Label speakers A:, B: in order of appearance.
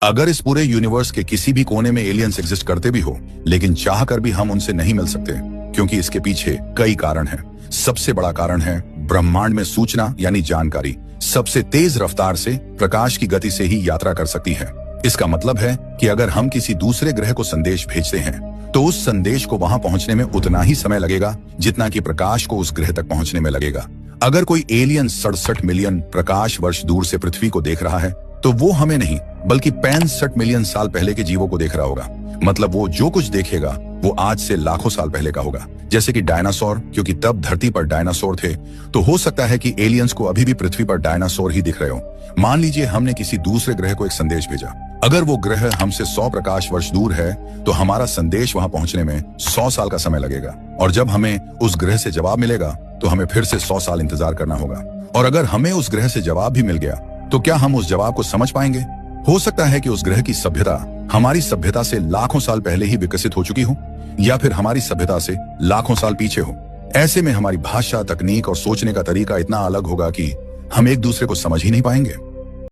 A: अगर इस पूरे यूनिवर्स के किसी भी कोने में एलियंस एग्जिस्ट करते भी हो, लेकिन चाहकर भी हम उनसे नहीं मिल सकते, क्योंकि इसके पीछे कई कारण हैं। सबसे बड़ा कारण है ब्रह्मांड में सूचना यानी जानकारी सबसे तेज रफ्तार से प्रकाश की गति से ही यात्रा कर सकती है। इसका मतलब है कि अगर हम किसी दूसरे ग्रह को संदेश भेजते हैं तो उस संदेश को वहां पहुंचने में उतना ही समय लगेगा जितना कि प्रकाश को उस ग्रह तक पहुंचने में लगेगा। अगर कोई एलियन 67 मिलियन प्रकाश वर्ष दूर से पृथ्वी को देख रहा है तो वो हमें नहीं बल्कि 65 मिलियन साल पहले के जीवों को देख रहा होगा। मतलब वो जो कुछ देखेगा वो आज से लाखों साल पहले का होगा। जैसे कि डायनासोर, क्योंकि तब धरती पर डायनासोर थे, तो हो सकता है कि एलियंस को अभी भी पृथ्वी पर डायनासोर ही दिख रहे हो। मान लीजिए हमने किसी दूसरे ग्रह को एक संदेश भेजा। अगर वो ग्रह हमसे 100 प्रकाश वर्ष दूर है तो हमारा संदेश वहां पहुंचने में 100 साल का समय लगेगा, और जब हमें उस ग्रह से जवाब मिलेगा तो हमें फिर से 100 साल इंतजार करना होगा। और अगर हमें उस ग्रह से जवाब भी मिल गया तो क्या हम उस जवाब को समझ पाएंगे? हो सकता है कि उस ग्रह की सभ्यता हमारी सभ्यता से लाखों साल पहले ही विकसित हो चुकी हो, या फिर हमारी सभ्यता से लाखों साल पीछे हो। ऐसे में हमारी भाषा, तकनीक और सोचने का तरीका इतना अलग होगा कि हम एक दूसरे को समझ ही नहीं पाएंगे।